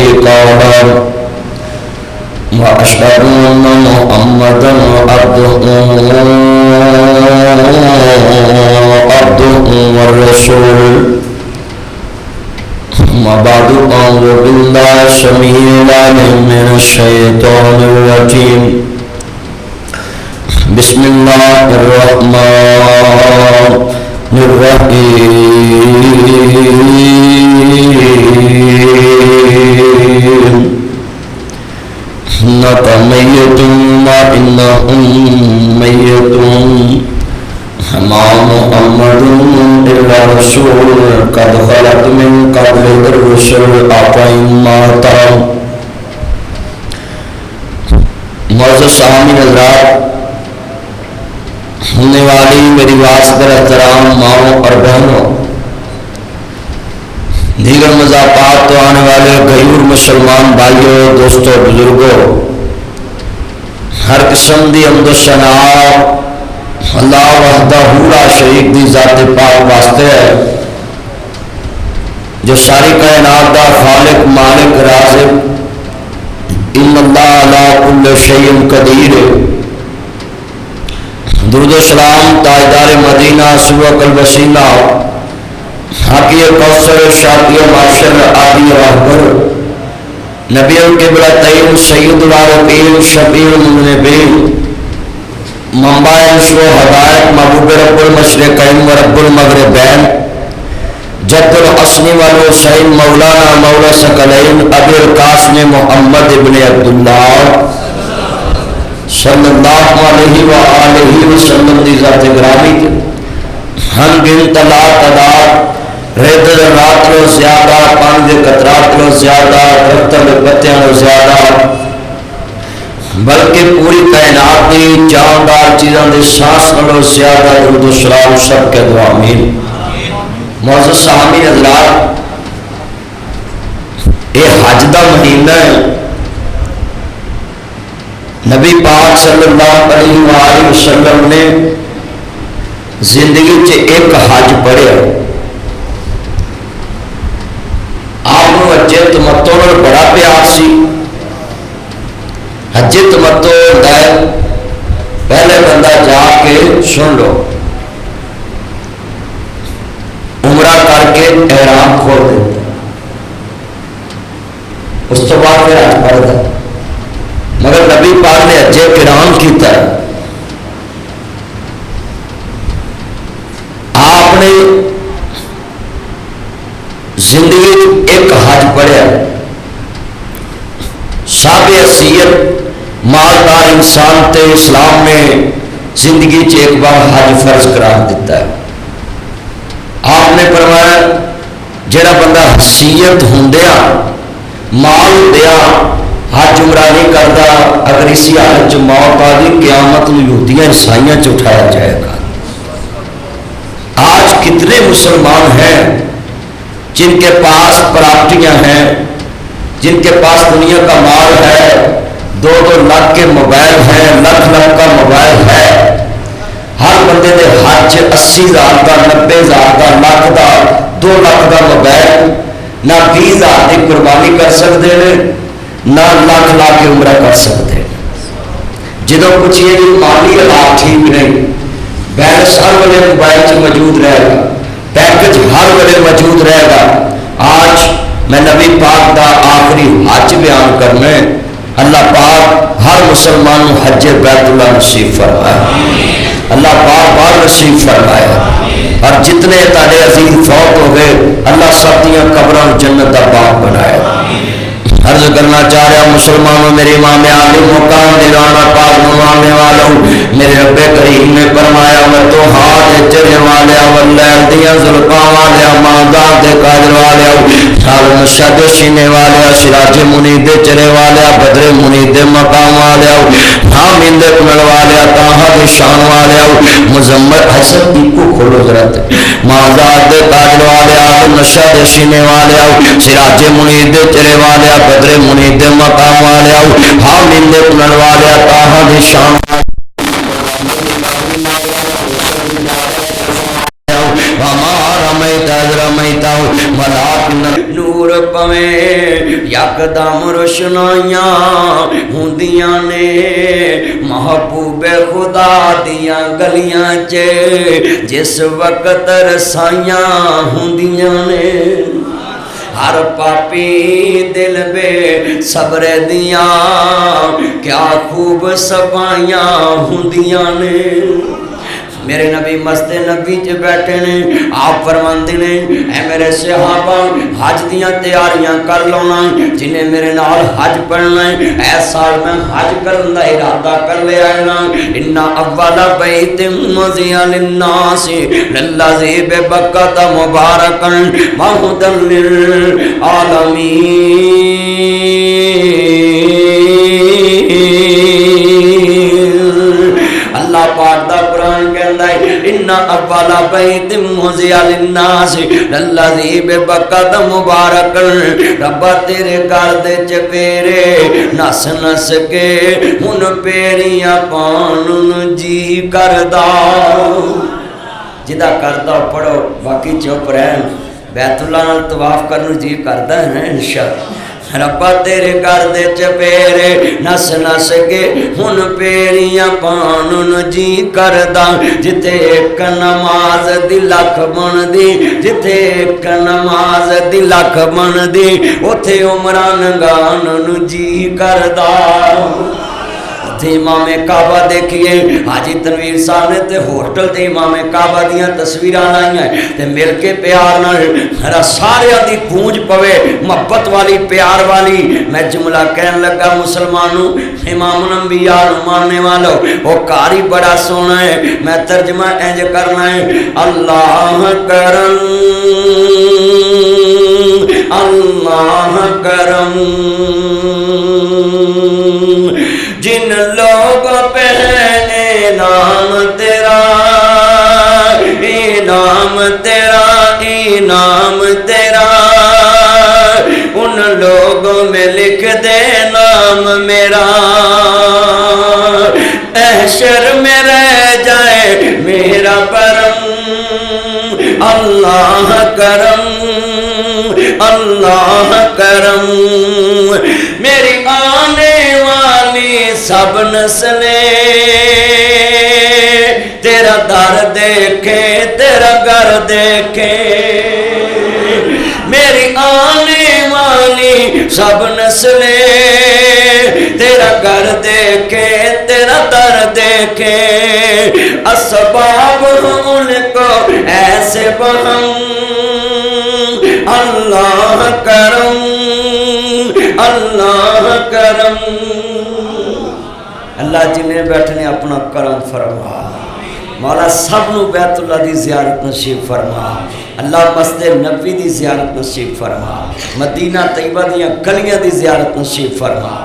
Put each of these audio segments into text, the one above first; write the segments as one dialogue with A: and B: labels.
A: شريك له وأشهد أن محمدا عبده والرسول أما بعد أعوذ بالله السميع العليم من الشيطان الرجيم بسم الله الرحمن الرحيم إنك ميت وإنهم ميتون وما محمد إلا رسول قد خلت من قبله الرسل أفإن مات معزز سامعین حضرات، ہونے والی میری واسطہ احترام ماؤں اور بہنوں، دیگر مضافات تو آنے والے غیور مسلمان بھائیوں، دوستوں، بزرگوں، ہر قسم دی حمد و ثنا اللہ وحدہ لا شریک دی ذات پاک واسطے ہے جو ساری کائنات دا خالق، مالک، رازق، ان اللہ علی کل شیء قدیر۔ درود و سلام تاجدار مدینہ سبق الوسیلہ حاکی کوثر شاکی معاشر عادی رہبر نبی القبلہ طیب سید العارفین شفیع المذنبین منبع نشو و ہدایت محبوب رب المشرقین و رب المغربین جد الحسن والحسین مولانا مولا ثقلین ابی القاسم محمد ابن عبداللہ صلی اللہ علیہ وآلہ وسلم دی ذات گرامی ہم گنت لا تعداد ریت رات لو زیادہ، پانی دے قطرات لو زیادہ، درختوں دے پتیاں لو زیادہ، بلکہ پوری کائنات دی جاندار چیزاں دے سانس لو زیادہ درود و سلام سب کے دعا آمین۔ معزز سامعین حضرات، یہ حج دا مہینہ ہے، نبی پاک صلی اللہ علیہ وآلہ وسلم نے زندگی چ ایک حج پڑھیا، آپ کو حج تمتع میں بڑا پیار سی۔ حج تمتع ہوتا ہے پہلے بندہ جا کے سن لو، عمرہ کر کے احرام کھول دیتا، اس تو بعد پھر حج پڑھتا، مگر نبی پاک نے حج کرام کیتا ہے۔ آپ نے زندگی ایک حج پڑھیا، صاحب حیثیت مالدار انسان تے اسلام نے زندگی چ ایک بار حج فرض قرار دیتا ہے۔ آپ نے فرمایا جڑا بندہ حیثیت ہوندیا مال ہوندیا حج عمرہ نہیں کرتا، اگر اسی حالت چ موت آ گئی قیامت میں یہودیاں عیسائیاں چ اٹھایا جائے گا۔ آج کتنے مسلمان ہیں جن کے پاس پراپرٹیاں ہیں، جن کے پاس دنیا کا مال ہے، 2-2 لاکھ کے موبائل ہیں، لاکھ کا موبائل ہے، ہر بندے دے حج 80,000 کا، 90,000 کا، لاکھ کا، 2 لاکھ کا موبائل، نہ 20,000 کی قربانی کر سکتے ہیں، نہ لاکھ لا کے عمرہ کر سکتے ہیں۔ جدو پوچھئے کہ مالی حالات ٹھیک نہیں، بیلنس ہر ویلے موبائل سے موجود رہے گا، پیکج ہر ویلے موجود رہے گا۔ آج میں نبی پاک دا آخری حج بیان کرنا ہے، اللہ پاک ہر مسلمان حج بیت اللہ نصیب فرمائے، اللہ پاک بار نصیب فرمائے، اور جتنے تارے عزیز فوت ہو گئے اللہ سب دیاں قبروں جنت دا پاک بنائے۔ عرض کرنا چاہ رہا مسلمانوں، میرے امام عالم مقام دیوانا پاک نمانے والوں، میرے رب کریم نے فرمایا میں تو ہاتھ چرے والے واللیل دیاں ظلقاں والے ماندار دے قادر والے سال مشہد سینے والے سراج منید چرے والے بدر منید مقام والے حامد کنل والے تاہا دے شان والے مزمت حسن کو کھولو ذرات ماندار دے قادر والے مشہد سینے والے سراج منید چرے والے بدر منید مقام والے حامد کنل والے تاہا دے شان نور پویں یکدم روشنائیاں ہوندیاں نے محبوب خدا دیاں گلیاں چے جس وقت رسائیاں ہوندیاں نے ہر پاپی دل بے صبر دیاں کیا خوب صفائیاں ہوندیاں نے میرے نبی مسجد نبی چ بیٹھے نے آپ فرماندے نے اے میرے صحابہ حج دیاں تیاریاں کر لونا جنہیں میرے نال حج پڑھنا ہے اے سال میں حج کرن دا ارادہ کر لیا ہے نا ان اول بیت وضع للناس للذی ببکۃ مبارکا وہدی للعالمین اللہ پاک دا قرآن کہندا ہے ان اول بیت وضع للناس للذی ببکۃ مبارک رب تیرے گھر دے چپیرے نس نس کے ہن پیریاں پان جی کردا جدا کردا پڑھو باقی چپ رہن بیت اللہ نال طواف کرن جی کردا ہے نا انشاءاللہ ربا تیرے گھر دے چپیرے نس نس کے ہن پیریاں پانن جی کردا جتے ایک نماز دی لکھ بن دی جتے ایک نماز دی لکھ بن دی اوتھے عمران گانن جی کردا امام کعبہ دیکھئے حاجی تنویر صاحب نے تے ہوٹل تے امام کعبہ دیاں تصویراں لائیاں تے مل کے پیار نال سارے دی گونج پوے محبت والی پیار والی میں جملہ کہن لگا مسلمانوں امام الانبیاء ماننے والوں وہ کاری بڑا سونا ہے میں ترجمہ انج کرنا ہے اللہ کرم اللہ کرم جن لوگ پہ انعام تیرا انعام تیرا انعام تیرا ان لوگوں میں لکھ دے نام میرا احشر میں رہ جائے میرا کرم اللہ کرم اللہ کرم میری آنے والی سب نسلیں تیرا در دیکھے تیرا گھر دیکھے میری آنے والی سب نسلیں تیرا گھر دیکھے تیرا در دیکھے اسباب ان کو ایسے بہم اللہ کرم اللہ کرم اللہ جنہیں بیٹھنے اپنا کرم فرما مولا سب نو بیت اللہ دی زیارت نصیب فرما اللہ مسجد نبوی دی زیارت نصیب فرما مدینہ طیبہ دیاں گلیاں دی زیارت نصیب فرما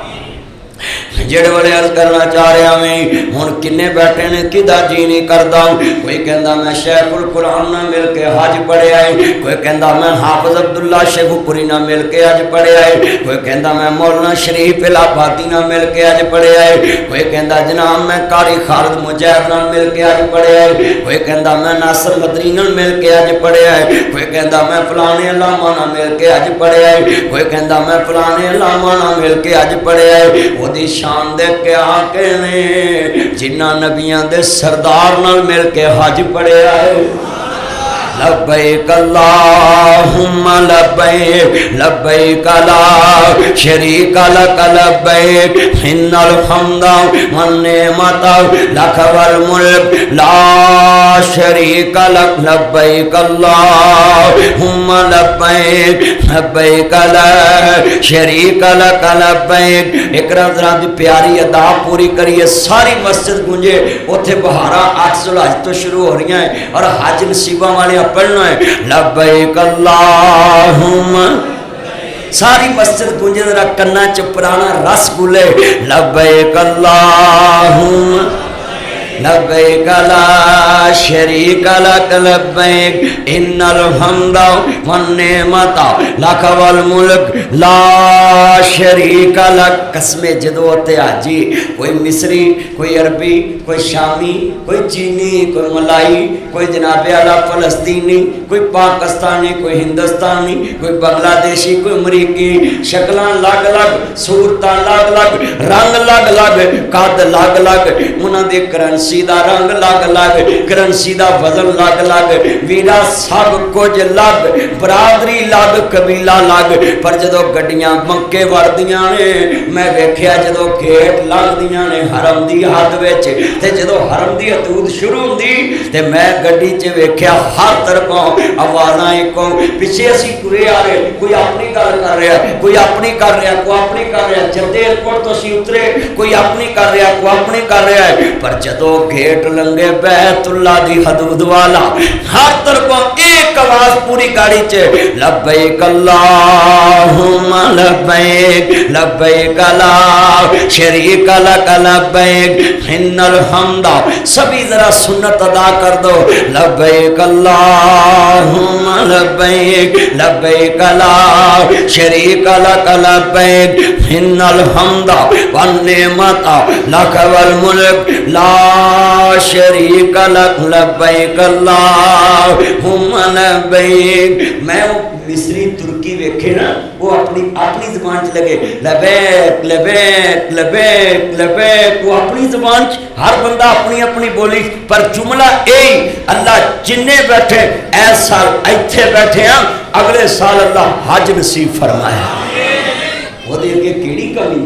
A: جڑے والے عرض کرنا چاہ رہے ہیں ہن کنے بیٹھے نے کدا جی نہیں کردا کوئی کہندا میں شیخ القرآن نہ مل کے حج پڑھے آئے کوئی کہندا میں حافظ عبداللہ شیخ پوری نہ مل کے حج پڑھے آئے کوئی کہندا میں مولانا شریف الہابادی نہ مل کے حج پڑھے آئے کوئی کہندا جناب میں قاری خالد مجاہد نہ مل کے حج پڑھے آئے کوئی کہندا میں ناصر مدنی نہ مل کے حج پڑھے آئے کوئی کہندا میں فلانے علامہ نہ مل کے حج پڑھے آئے کوئی کہندا میں فلانے علامہ نہ مل کے حج پڑھے آئے وہ دی شان دے کے آکے نے جنہ نبیاں دے سردار نال مل کے حج پڑے آئے لبیک اللہم لبیک لبیک لا شریک لک لبیک ان الحمد والنعمت لک والملک لا شریک لک لبیک اللہم لبیک لبیک لا شریک لک لبیک ایک رضا دی پیاری ادا پوری کریے ساری مسجد گونجے اوتھے بہارا 8 ذوالحج تو شروع ہو رہی ہیں اور حج نصیبہ والے پڑھنا ہے لبیک اللہم ساری مسجد گونجے ذرا کنا چ پرانا رس گلے لبیک اللہم لبیک لا شریک لک لبیک ان الحمد والنعمت لک والملک لا شریک لک. قسم جدو تے حاجی کوئی مصری، کوئی عربی، کوئی شامی، کوئی چینی، کوئی ملائی، کوئی جناب اعلیٰ فلسطینی، کوئی پاکستانی، کوئی ہندوستانی، کوئی بنگلہ دیشی، کوئی امریکی، شکلاں لگ لگ، صورتاں لگ لگ، رنگ لگ لگ، قد لگ لگ، انہاں دی کرنسی دا رنگ لگ لگ، کرنسی دا وزن لگ لگ، ویرا سب کچھ لگ، برادری لگ، قبیلہ لگ. پر جدو گڈیاں مکے وردیاں نے، میں ویکھیا جدو گیٹ لنگدیاں نے حرم دی حد وچ، تے جدو حرم دی حدود شروع ہوندی تے میں گڈی چ ویکھیا ہر طرفوں آوازاں اکو، پیچھے اسی ٹرے آ رہے، کوئی اپنی گل کر رہا، کوئی اپنی کر رہا، کوئی اپنی کر رہا، جدے ایئرپورٹ تو اسی اترے، کوئی اپنی کر رہا، کوئی اپنی کر رہا ہے. پر جدو گیٹ لنگے بیت اللہ دی حدود والا، ہر طرفوں ایک آواز پوری گاڑی چ، لبیک اللہم لبیک لبیک لا شریک لک لبیک ان الحمد. سبھی ذرا سنت ادا کر دو، لبیک اللہم لبیک لبیک لا شریک لک لبیک ان الحمد والنعمت لک والملک لا شریک لک لبیک اللہم لبیک. میں مصری ترکی ویکھے نا، وہ اپنی زبان چ لگے لبیک لبیک لبیک لبیک، وہ اپنی زبان چ، ہر بندہ اپنی اپنی بولی. پر جملہ اے اللہ جننے بیٹھے اس سال ایتھے بیٹھے ہیں، اگلے سال اللہ حج نصیب فرمایا. وہ دے کے کیڑی کمی.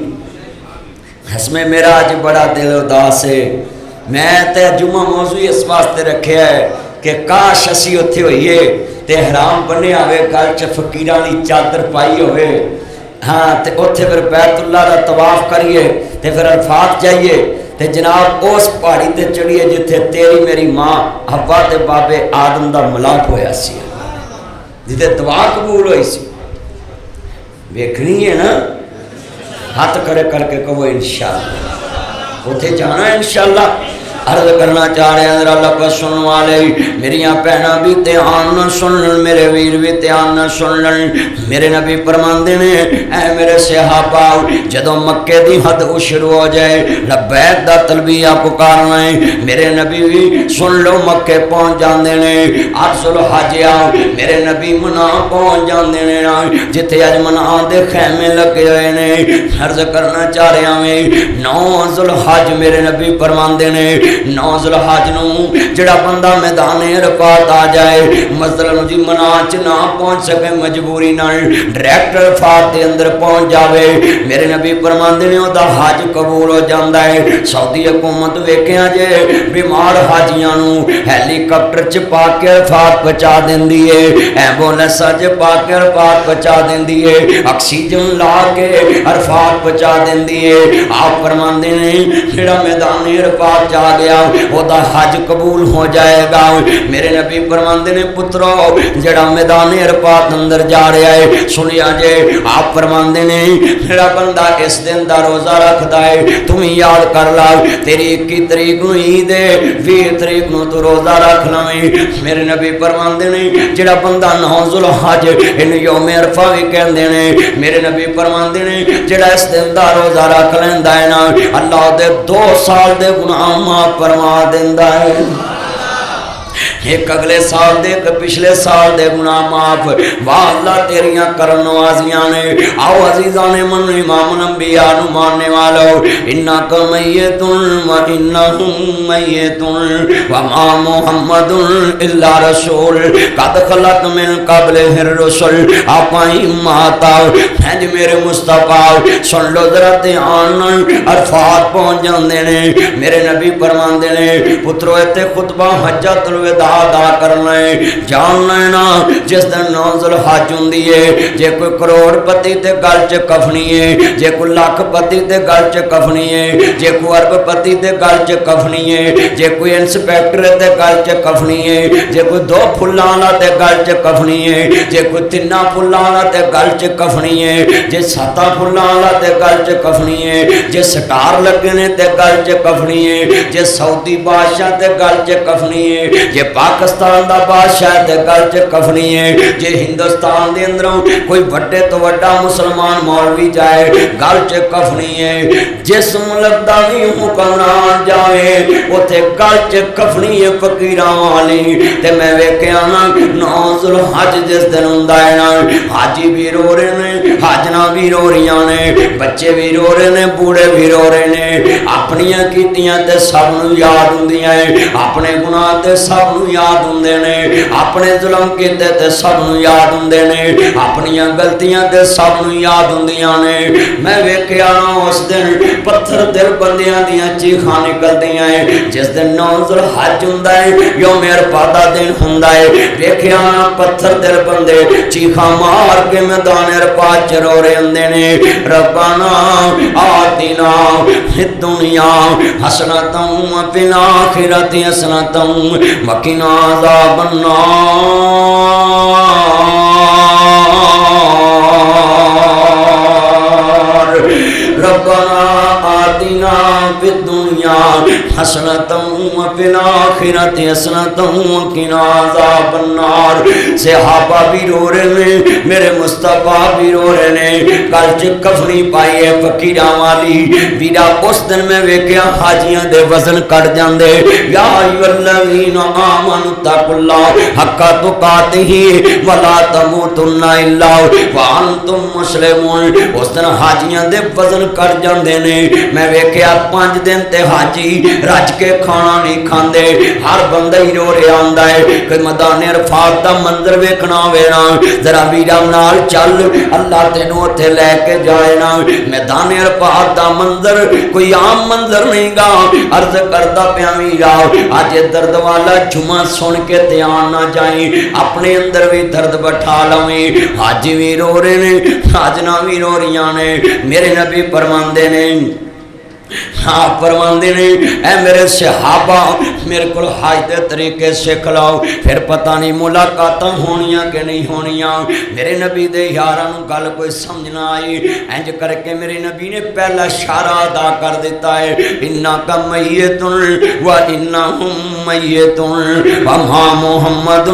A: حسم میرا اج بڑا دل اداس ہے. میں تے جمعہ موضوع اس واسطے رکھیا ہے کہ کاش اسی اتھے ہوئیے تے احرام بنے ہوئے، گل چ فقیراں دی چادر پائی ہوئے، ہاں تے اتھے پھر بیت اللہ دا طواف کریے تے پھر عرفات جائیے تے جناب اس پہاڑی تے چڑھیے جتھے تیری میری ماں حوا تے بابے آدم دا ملاپ ہویا سی، جتھے دعا قبول ہوئی سی. ویکھنی ہے نا، ہاتھ کھڑے کر کے کہو انشاءاللہ اتھے جانا ہے انشاءاللہ. عرض کرنا چاہ رہے ہیں ذرا اللہ کو سن والے، میریاں پہنا بھی دھیان نہ سن لن، میرے ویر بھی دھیان نہ سن لن. میرے نبی فرماندے نے اے میرے صحابہ، جدوں مکے دی حد شروع ہو جائے لبیک دا تلبیہ پکارنا ہے، میرے نبی بھی سن لو مکے پہنچ جاندے نے. عرض الحج آؤ، میرے نبی منا پہنچ جاندے نے، جتھے اج منا دے خیمے لگے ہوئے نے. عرض کرنا چاہ رہے ہیں 9 ذوالحج میرے نبی فرماندے نے 9 ذوالحج نو جڑا بندہ میدان عرفات آ جائے، مثلا جی منا چ نہ پہنچ سکے مجبوری نال ڈائریکٹ عرفات دے اندر پہنچ جاوے، میرے نبی فرماندے نے او دا حج قبول ہو جاندا ہے. سعودی حکومت ویکھیا جے بیمار حاجیاں نو ہیلی کاپٹر چ پا کے عرفات پہنچا دیندی ہے، ایمبولینس چ پا کے عرفات پہنچا دیندی ہے، آکسیجن لا کے عرفات پہنچا دیندی ہے. آپ فرماندے نے جڑا میدان عرفات جا گیا وہ دا حج قبول ہو جائے گا. میرے نبی فرماندے نے پترو جڑا میدان عرفات اندر جا رہا ہے سنیا جے، آپ فرماندے نے جڑا بندہ اس دن دا روزہ رکھدا ہے تم یاد کر لا تیری 21 تاریخ نو عید ہے، 20 تاریخ نو تو روزہ رکھ لویں. میرے نبی فرماندے نے جڑا بندہ 9 ذوالحج ان یوم عرفہ وی کہندے نے، میرے نبی فرماندے نے جڑا اس دن دا روزہ رکھ لیندا ہے نا اللہ دے 2 سال دے گناہ معاف فرما دیندا ہے. ایک اگلے سال دے ایک پچھلے سال دے گناہ معاف. واہ اللہ تیریاں کرم نوازیاں نے. آؤ عزیزان من امام الانبیاء نو ماننے والو، انک میتون و انہم میتون وما محمد الا رسول قد خلت من قبلہ الرسل. آپائی ماتا ہیں میرے مصطفیٰ سن لو ذرا دھیان، عرفات پہنچ جاندے نے. میرے نبی فرماندے نے پترو اتے خطبہ حجۃ الوداع ادا کرنا ہے. جان لینا جس دن 9 ذوالحج ہوندی ہے جے کوئی کروڑ پتی تے گل چ کفنی ہے, جے کوئی لاکھ پتی تے گل چ کفنی ہے, جے کوئی ارب پتی تے گل چ کفنی ہے, جے کوئی انسپیکٹر تے گل چ کفنی ہے, جے کوئی 2 پھلاں والا تے گل چ کفنی ہے, جے کوئی 3 پھلاں والا تے گل چ کفنی ہے, جے 7 پھلاں والا تے گل چ کفنی ہے, جے سٹار لگے نے تے گل چ کفنی ہے, جے سعودی بادشاہ تے گل چ کفنی ہے, جے پاکستان دا بادشاہ تے گل چ کفنی ہے, جے ہندوستان دے اندروں کوئی وڈے تو وڈا مسلمان مولوی جائے گل چ کفنی ہے. جس ملک دا بھی حکمران جائے اوتھے گل چ کفنی ہے فقیراں والی. تے میں ویکھیا نا 9 ذوالحج جس دن ہوندا ہے نا حاجی بھی رو رہے نے, حاجنا بھی رو رہیاں نے, بچے بھی رو رہے نے, بوڑھے بھی رو رہے نے. اپنیاں کیتیاں تے سب نوں یاد ہوندیاں ہیں, اپنے گناہ تے سب نوں یاد ہوندے نے, اپنے ظلم کیتے تے سب نوں یاد ہوندے نے, اپنیاں غلطیاں تے سب نوں یاد ہوندیاں نے. میں ویکھیا نا اس دن پتھر دل بندیاں دیاں چیخاں نکلدیاں ہیں جس دن 9 ذوالحج ہوندا ہے, یوم عرفہ دا دن ہوندا ہے. ویکھیا نا پتھر دل بندے چیخاں مار کے میدان عرفہ چ رو رہے ہوندے نے, ربنا آتنا فی الدنیا حسنۃ وفی الآخرۃ حسنۃ وقنا عذاب النار. ربنا آتنا فی الدنیا حسنۃ وفی الآخرۃ حسنۃ وقنا عذاب النار. صحابہ بھی رو رہے ہیں, میرے مصطفیٰ بھی رو رہے ہیں, گل چ کفنی پائی ہے فقیراں والی. ویرا اس دن میں ویکھیا حاجیاں دے وزن کٹ جاندے. یا ایھا الذین آمنوا اتقوا اللہ حق تقاتہ ولا تموتن الا وانتم مسلمون. اس دن حاجیاں دے وزن کٹ جاندے نے. میں ویکھیا 5 دن تے حاجی رج کے کھانا نہیں کھاندے, ہر بندہ ہی رو رہا ہوندا ہے. کہ میدان عرفات دا منظر ویکھنا ہوے نا ذرا ویرا نال چل, اللہ تینوں اوتھے لے کے جائے نا. میدان عرفات دا منظر کوئی عام منظر نہیں گا. عرض کردا پیا ویرا اج درد والا جمعہ سن کے دھیان نہ جائیں, اپنے اندر بھی درد بٹھا لویں. حاجی بھی رو رہے نے, حاجنا بھی رو رہیاں نے. میرے نبی فرماندے نے, آپ فرماندے نے اے میرے صحابہ میرے کو حج دے طریقے سکھ لاؤ, پھر پتہ نہیں ملاقاتاں ہونیاں کہ نہیں ہونیاں. میرے نبی دے یاراں نوں گل کوئی سمجھ نہ آئی, انج کر کے میرے نبی نے پہلا اشارہ ادا کر دیتا ہے, انک میت و انہم میت وما محمد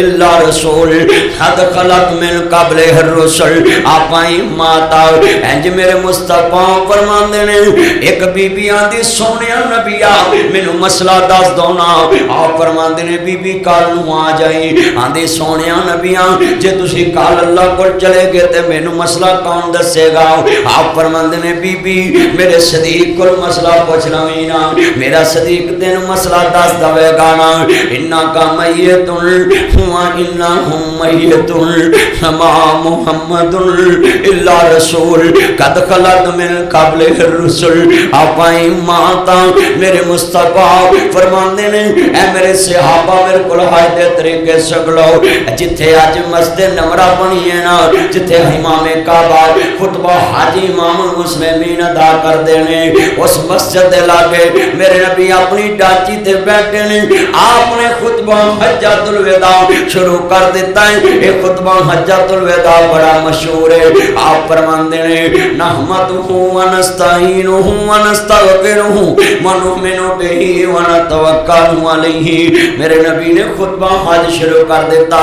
A: الا رسول قد خلت من قبلہ الرسل. آپائی ماتا انج میرے مصطفیٰ فرماندے نے ایک بی بی آندی سونیا نبیا مینوں مسئلہ دس دو نا. آپ فرماندے نے بی بی کل نوں آ جائی. آندی سونیا نبیا جے تسی کل اللہ کول چلے گئے تے مینوں مسئلہ کون دسے گا. آپ فرماندے نے بی بی میرے صدیق کول مسئلہ پوچھ لویں نا, میرا صدیق تینوں مسئلہ دس دے گا نا. انک میت و انہم میت وما محمد الا رسول قد خلت من قبلہ الرسل. آپائی ماتا میرے مصطفیٰ فرماندے نے اے میرے صحابہ میرے کل حج دے طریقے سکلو. جتھے آج مسجد نمرہ بنی ہے نا, جتھے امام کعبہ خطبہ حاجی امام المسلمین ادا کر دینے, اس مسجد دے لاگے میرے نبی اپنی ڈاچی تے بیٹھے نے. آپ نے خطبہ حجۃ الوداع شروع کر دیتا ہے. یہ خطبہ حجۃ الوداع بڑا مشہور ہے. آپ فرماندے نے نحمدہ ونستعینہ ونستغفرہ ونؤمن بہ ونتوکل علیہ. میرے نبی نے خطبہ حج شروع کر دیتا.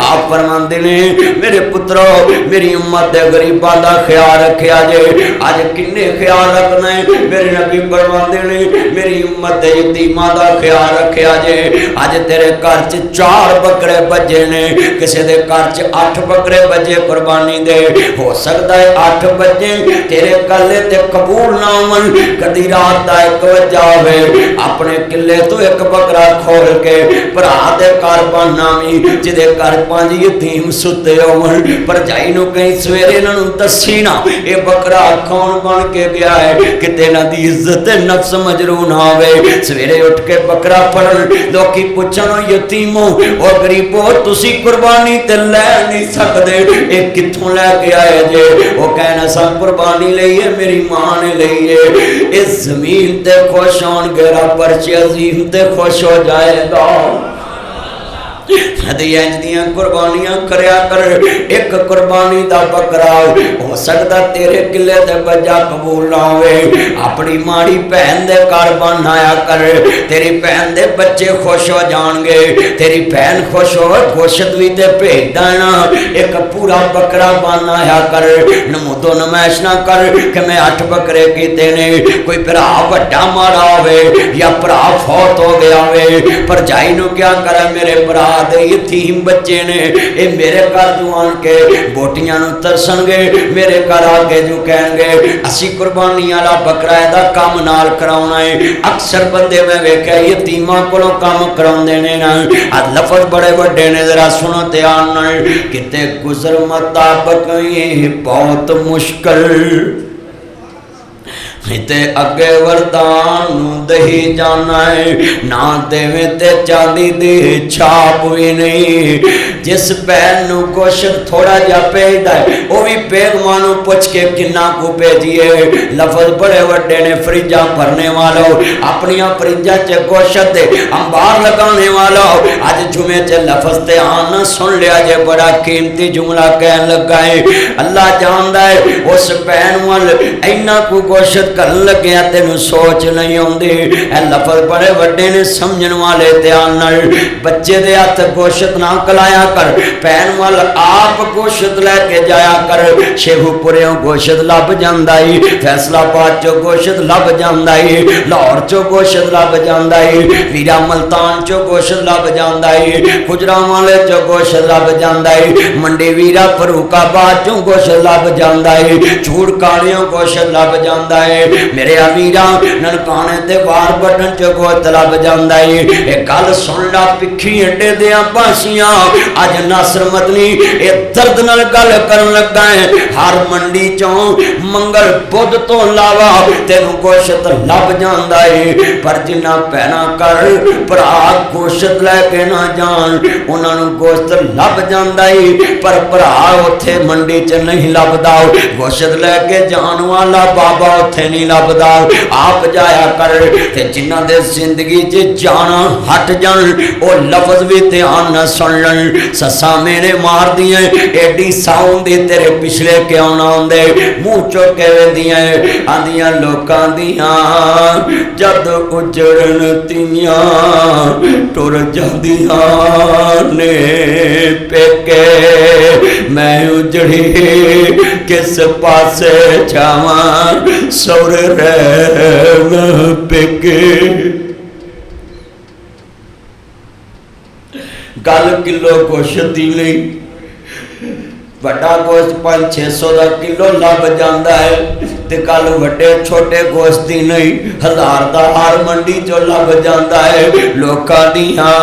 A: آپ فرماندے نے میرے پترو میری امت دے غریباں دا خیال رکھیا جے. اج کنے خیال رکھنا ہے؟ میرے نبی فرماندے نے میری امت دے یتیماں دا خیال رکھیا جے. اج تیرے گھر چ 4 بکرے بجے نے, کسے دے گھر چ 8 بکرے بجے قربانی دے. ہو سکتا ہے 8 بجے تیرے کلے تے قبول نہ ہون, کدی رات دا 1 وجہ ہوے اپنے کلے تو ایک بکرا کھول کے بھرا دے گھر باننا وی جدے گھر 5 یتیم ستے ہون بھرجائی نو کہیں سویرے انہاں نوں دسی نا اے بکرا کون بن کے گیا ہے کتے انہاں دی عزت نفس مجروح نہ ہوے سویرے اٹھ کے بکرا پڑھن لوکی پوچھن یتیمو او غریبو تسی قربانی تے لے نہیں سکدے اے کتھوں لے کے آئے جے او کہنا سا قربانی لئیے میری ماں نے لئیے اس زمین تے خوش ہون گے رب عرش عظیم تے خوش ہو جائے گا دیاں قربانیاں کریا کر ایک قربانی دا بکرا ہو سکتا تیرے کلے دے بجا قبول نہ ہوئے اپنی ماڑی بہن دے گھر بنایا کر تیری بہن دے بچے خوش ہو جان گے تیری بہن خوش ہو گوشت بھی تے بھیج دینا ایک پورا بکرا بنایا کر نمود و نمائش نہ کر کہ میں 8 بکرے کیتے نے کوئی بھرا بڑا مارا ہوئے یا بھرا فوت ہو گیا ہوئے پر جائی نو کیا کرے میرے بھرا دے یتیم بچے نے اے میرے گھر جو آن کے بوٹیاں نو ترسن گے میرے گھر آگے جو کہیں گے اسی قربانی والا بکرا دا کام نال کراؤنا ہے اکثر بندے میں ویکھیا یتیماں کولوں کام کراون دینے نا آج لفظ بڑے بڑے نے ذرا سنو دھیان نال کتے گزر مطابق یہ بہت مشکل تے اگے وردان دہی جانا ہے نہ دیویں تے چاندی دی چھاپ بھی نہیں جس پہن نو گوشت تھوڑا جا پیجدا ہے وہ بھی پیغمانوں پوچھ کے کنا کو پیجیے لفظ بڑے وڈے نے فریجاں بھرنے والا اپنی فریجاں چ گوشت دے انبار لگانے والا اج جمعے چ لفظ تے آنا سن لیا جے بڑا قیمتی جملہ کہن لگا ہے اللہ جاندا ہے اس پہن وال اینا کو گوشت کرن لگیا تینوں سوچ نہیں ہوندی اے لفظ بڑے وڈے نے سمجھن والے دھیان نال بچے دے ہاتھ گوشت نہ کلایا کر پہن وال آپ گوشت لے کے جایا کر شیخو پوریوں گوشت لب جاندا ہے فیصلہ آباد چو گوشت لب جاندا ہے لاہور چو گوشت لب جاندا ہے ویرا ملتان چو گوشت لب جاندا ہے گجرانوالے چو گوشت لب جاندا ہے منڈی ویرا فاروق آباد چو گوشت لب جاندا ہے جھوڑ کالیوں گوشت لب جاندا ہے میرے امیران ننکانے تے وار بٹن چو گوشت لب جاندا ہے ایک گل سن لا پکھی اڈے دیاں پاسیاں اج ناصر مدنی اے درد نال گل کرن لگا ہے ہر منڈی چوں منگل بدھ تو علاوہ تینوں گوشت لب جاندا ہے پر جنہ پہنا کر بھرا گوشت لے کے نہ جان انہاں نوں گوشت لب جاندا ہے پر بھرا اوتھے منڈی چ نہیں لبدا گوشت لے کے جان والا بابا اوتھے نہیں لبدا آپ جایا کر تے جنہ دے زندگی چ جانا ہٹ جان او لفظ بھی دھیان نہ سن لن سسا میرے مار دیاں ایڈی ساؤں دی تیرے پچھلے کیوں نہ ہوندے منہ چک کے ویندیاں آندیاں لوکاں دیاں جد اجڑن تیاں ٹر جاندیاں نے پیکے میں اجڑی کس پاسے جاواں سور رہنا پیکے گل کلو گوشت دی نہیں بڑا گوشت 500-600 دا کلو لب جاندا ہے تے کل وڈے چھوٹے گوشت دی نہیں 1000 دا ہر منڈی چو لب جاندا ہے لوکاں دیاں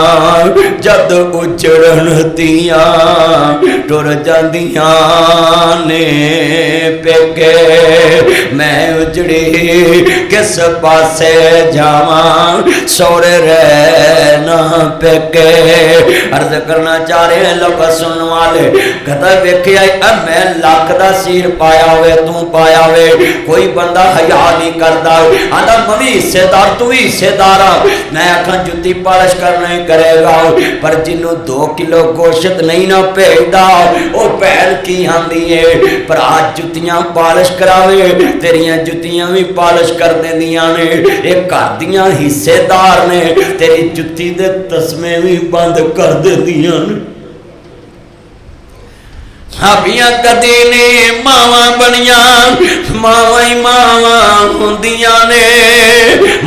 A: جد اجڑن تیاں ٹر جاندیاں نے پیکے میں اجڑی کس پاسے جاواں سورے رہنا پیکے عرض کرنا چاہ رہے ہیں لفظ سنن والے کہتا ہے میں لاکھ دا سیر پایا ہوئے تو پایا ہوئے کوئی بندہ حیا نہیں کرتا آدھا ممی حصے دار تو ہی حصے دارا میں آکھاں جتی پالش کر نہیں کرے گا پر جنوں 2 کلو گوشت نہیں نہ پیدا او پہل کی آندی ہے پر آج جتیاں پالش کراوے تیریاں جتیاں بھی پالش کر دیں دیاں نے ایک گھر دیاں حصے دار نے تیری جتی دے تسمے بھی بند کر دیں دیاں نے ہابیاں کدی نہیں ماواں بنیاں ماواں ہی ماواں ہوندیاں نے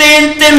A: 3-3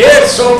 A: 150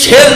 A: 6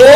A: 2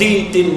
A: 3-3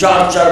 A: 4-4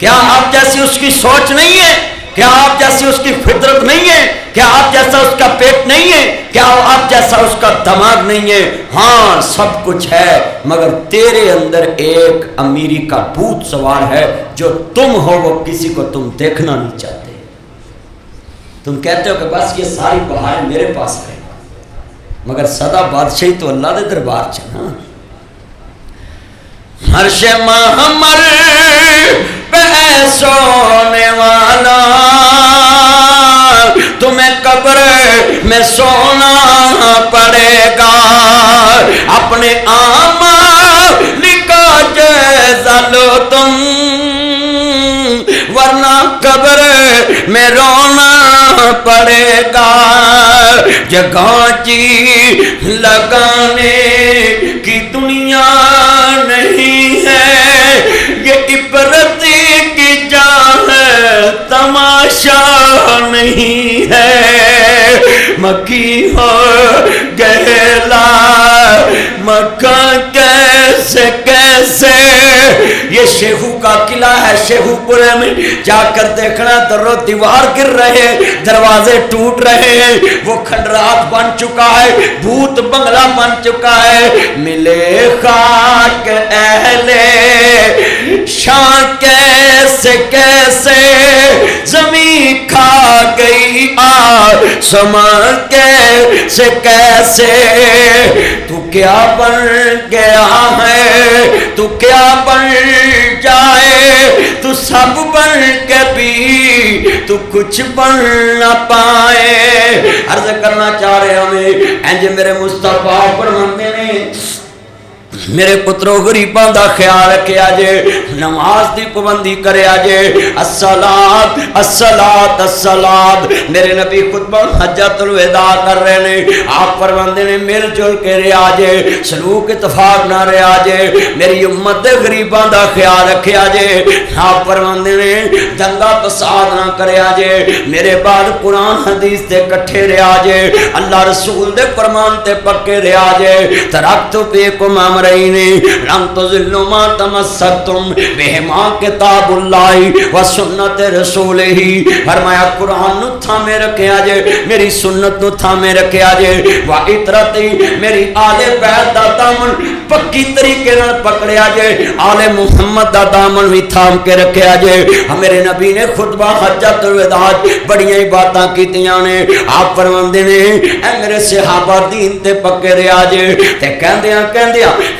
A: کیا آپ جیسی اس کی سوچ نہیں ہے؟ کیا آپ جیسی اس کی فطرت نہیں ہے؟ کیا آپ جیسا اس کا پیٹ نہیں ہے؟ کیا آپ جیسا اس کا دماغ نہیں ہے؟ ہاں سب کچھ ہے، مگر تیرے اندر ایک امیری کا بھوت سوار ہے، جو تم ہو وہ کسی کو تم دیکھنا نہیں چاہتے۔ تم کہتے ہو کہ بس یہ ساری بہاریں میرے پاس ہے، مگر سدا بادشاہی تو اللہ دے دربار چنا۔ عرش محمد پہ سونے والا، تمہیں قبر میں سونا پڑے گا، اپنے اعمال کا جائزہ لو تم، ورنہ قبر میں رونا پڑے گا۔ جگہ جی لگانے کی دنیا نہیں ہے، یہ عبرت کی جا ہے، تماشا نہیں ہے۔ مکی ہو گہلا مکہ کیسے کیسے، یہ شیخو کا قلعہ ہے، شیخو پورے میں جا کر دیکھنا، در و دیوار گر رہے، دروازے ٹوٹ رہے ہیں، وہ کھنڈرات بن چکا ہے، بھوت بنگلہ بن چکا ہے۔ ملے خاک اہل شان کیسے کیسے، زمین کھا گئی آسمان کیسے کیسے۔ تو کیا بن گیا ہے، تو کیا بن جائے، تو سب بن کے بھی تو کچھ بن نہ پائے۔ عرض کرنا چاہ رہے ہمیں انج میرے مصطفیٰ فرماندے نے، میرے پترو غریباں دا خیال رکھیا جے، نماز دی پابندی کریا جے، الصلاۃ الصلاۃ الصلاۃ۔ میرے نبی خطبہ حجۃ الوداع کر رہے نے، آپ فرماندے نے مل جل کے رہیا جے، سلوک اتفاق نہ رہیا جے، میری امت دے غریباں دا خیال رکھیا جے۔ آپ فرماندے نے دنگا فساد نہ کریا جے، میرے بعد قرآن حدیث تے کٹھے رہیا جے، اللہ رسول دے فرمان تے پکے رہیا جے۔ ترکت فیکم امرین لن تضلوا ما تمسکتم بہما کتاب اللہ و سنت رسولہ۔ فرمایا قرآن نو تھامے رکھیا جے، میری سنت نو تھامے رکھیا جے، و اطرتی میری آل بیت دا دامن پکی طریقے نال پکڑیا جے، آل محمد دا دامن بھی تھام کے رکھیا جے۔ میرے نبی نے خطبہ حجۃ الوداع بڑیاں ہی باتاں کیتیاں نے، آپ فرماندے نے اے میرے صحابہ دین تے پکے رہیا جے، تے کہندیاں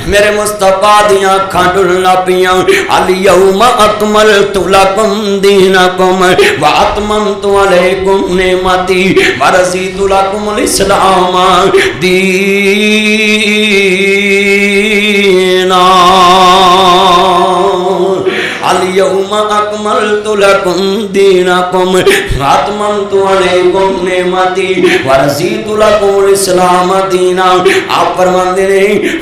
A: میرے مصطفیٰ دیاں اکھاں ڈلن لگ پیاں، الیوم اکملت لکم دینکم و اتممت علیکم نعمتی و رضیت لکم الاسلام دینا۔ الیوم اکملت لکم دینکم و اتممت علیکم نعمتی و رضیت لکم الاسلام دینا۔ آپ فرماندے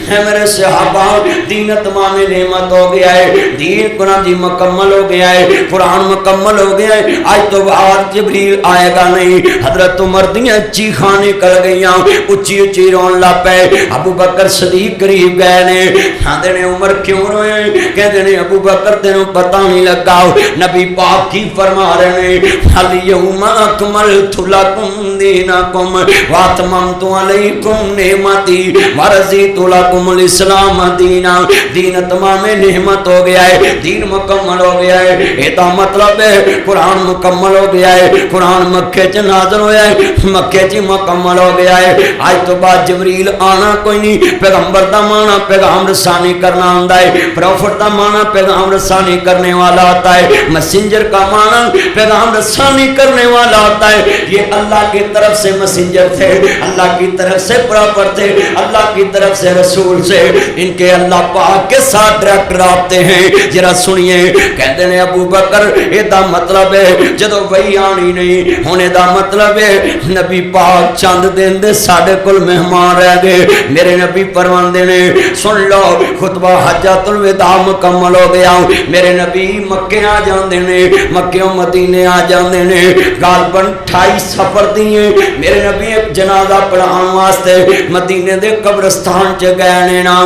A: ہیں میرے صحابہ دین تمام نعمت ہو گیا ہے، دین قرآن جی مکمل ہو گیا ہے، قرآن مکمل ہو گیا ہے، آج تو بعد جبریل آئے گا نہیں۔ حضرت عمر دیاں چیخاں نکل گئیاں، اچھی اچھی رون لا پے۔ ابو بکر صدیق قریب گئے نے، آندے نے عمر کیوں روئے؟ کہندے نے ابو بکر تینوں پتہ نہیں لگا۔ نبی پاک کی فرما رہے ہیں الیوم اکملت لکم دینکم و اتممت علیکم نعمتی و رضیت لکم الاسلام دینا۔ دین تمام نعمت ہو گیا ہے، دین مکمل ہو گیا ہے، یہ مطلب ہے قرآن مکمل ہو گیا ہے، قرآن مکے چ نازل ہویا ہے، مکے چ مکمل ہو گیا ہے۔ آج تو بعد جبریل آنا کوئی نہیں۔ پیغمبر دا مانا پیغام رسانی کرنا آندا ہے، پروفٹ دا مانا پیغام رسانی کرنے والا آتا ہے، مسنجر کا مانا پیغام رسانی کرنے والا آتا ہے۔ یہ اللہ کی طرف سے مسنجر تھے، اللہ کی طرف سے پروفٹ تھے، اللہ کی طرف سے رسول سے، ان کے اللہ پاک کے ساتھ ڈائریکٹ رابطے ہیں۔ ذرا سنیے، کہتے ہیں ابو بکر یہ دا مطلب ہے جدو وہی آنی نہیں ہونے دا مطلب ہے نبی پاک چند دن دے ساڑھے کل مہمان رہ گئے۔ میرے نبی فرماندے نے سن لو خطبہ حجۃ الوداع مکمل ہو گیا، میرے نبی مکے آ جاندے نے، مکیوں مدینے آ جاندے نے، غالباً 28 سفر دیئے میرے نبی ایک جنازہ پڑھان واسطے مدینے دے قبرستان چ گئے نے نا۔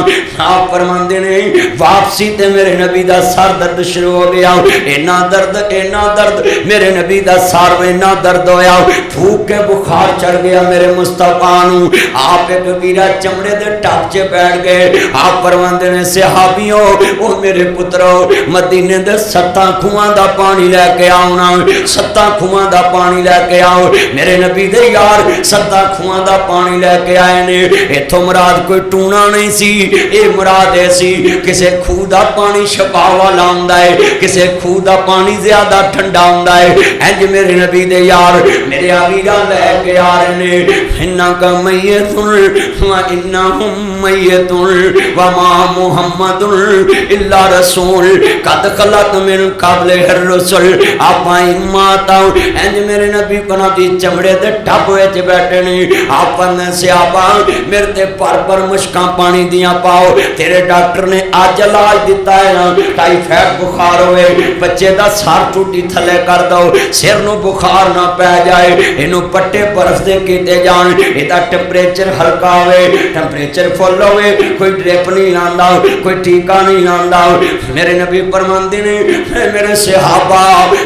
A: آپ فرماندے نے واپسی تے میرے نبی دا سر درد شروع ہو گیا اینا درد میرے نبی دا سر اینا درد ہویا پھوک کے بخار چڑھ گیا میرے مصطفیٰ نو آپ ایک ویرا چمڑے دے ٹاپچے بیٹھ گئے آپ فرماندے نے صحابیوں او میرے پترو مدینے دے 7 کھواں دا پانی لے کے آؤنا 7 کھواں دا پانی لے کے آؤ میرے نبی دے یار 7 کھواں دا پانی لے کے آئے نے ایتھوں مراد کوئی ٹونا نہیں سی اے مراد ایسی کسے کھو دا پانی شفا والا ہوندا ہے کسے کھو دا پانی زیادہ ٹھنڈا ہوندا ہے انج میرے نبی دے یار میرے آلیرا لے کے آ رہے نے انہا کا میتن و انہم میتن وما محمد اللہ رسول قد خلق من قبل الرسل آپ ماتا انج میرے نبی کنا دی چمڑے دے ٹھپ وچ بیٹھے نے آپ نے سیابا میرے تے پر مشکاں پانی دیاں پاؤ تیرے ڈاکٹر نے آج علاج دیتا ہے نا ٹائیفائڈ بخار ہوئے بچے دا سار ٹوٹی تھلے کر دو سر نو بخار نہ پہ جائے انو پٹے برف دے کیتے جان ایدہ ٹمپریچر ہلکا ہوئے ٹمپریچر فل ہوئے کوئی ڈریپ نہیں لاندہ کوئی ٹیکہ نہیں لاندہ میرے نبی پرماندی نے میرے صحابہ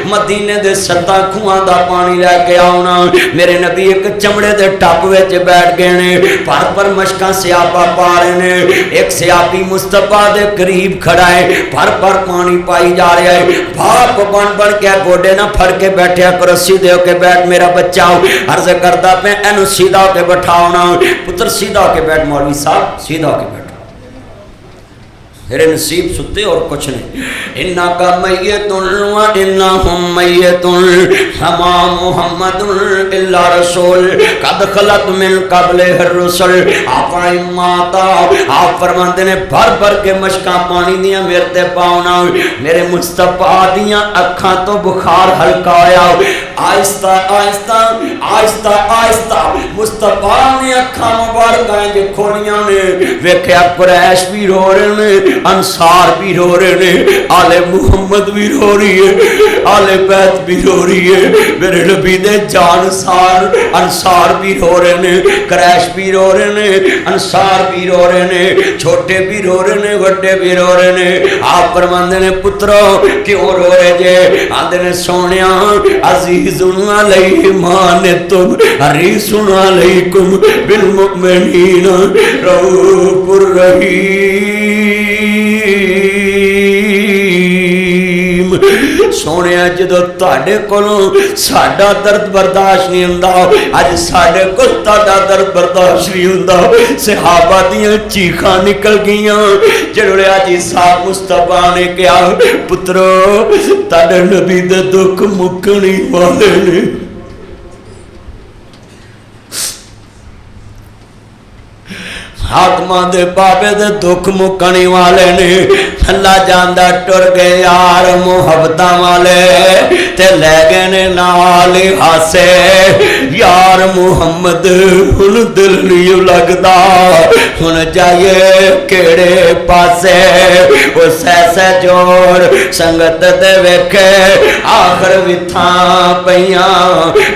A: مدینے دے 7 کھواں دا پانی لے کے آؤنا میرے نبی ایک چمڑے دے ٹاپ وچ بیٹھ گئے نے پر مشکاں سیابہ پا رہے نے ایک سیابی مصطفیٰ دے قریب کھڑا ہے پر پانی پائی جا رہا ہے بھاپ بن کے گوڑے نہ پھڑ کے بیٹھے کرو سیدھے ہو کے بیٹھ میرا بچہ ہو عرض کردہ پہ اینو سیدھا ہو کے بٹھاؤنا پتر سیدھا ہو کے بیٹھ مولوی صاحب سیدھا ہو کے بیٹھ میرے نصیب ستے اور کچھ نہیں انہا کا میتن و انہم میتن ہما محمد اللہ رسول قد خلق من قبل الرسل آپ ماتا آپ فرماندے نے بھر کے مشکاں پانی دیاں میرے پاؤنا میرے مصطفیٰ دیاں اکھاں تو بخار ہلکا آیا آہستہ آہستہ آہستہ آہستہ مصطفیٰ نے اکھاں مبارکائیں جو کھولیاں نے ویکھیا قریش بھی رو رہے نے انصار بھی رو رہے ہیں آل محمد بھی رو رہی ہے آل بیت بھی رو رہی ہے میرے نبی دے جان انصار بھی رو رہے ہیں قریش بھی رو رہے ہیں انصار بھی رو رہے ہیں چھوٹے بھی رو رہے ہیں بڑے بھی رو رہے ہیں آپ فرماندے نے پترو کیوں رو رہے جے آندے نے سونیا عزیز علیہم حریص علیکم بالمؤمنین رؤوف الرحیم سونے جدو تاڑے کولوں ساڑا درد برداشت نہیں ہوندا اج ساڑے کول تاڑا درد برداشت نہیں ہوندا صحابہ دیاں چیخاں نکل گئیاں جڑیا جی صاحب مصطفیٰ نے کہا پترو تاڑے نبی دے دکھ مکھنی والے نے حاکماں دے بابے دے دکھ مکھنی والے نے اللہ جاندہ ٹر گئے یار محبتاں والے تے لے گئے نے نال ہاسے یار محمد ہن دل نہیں لگدا ہن جائے کیڑے پاسے او سیسے جوڑ سنگت دے ویکھے آخر وتھاں پیاں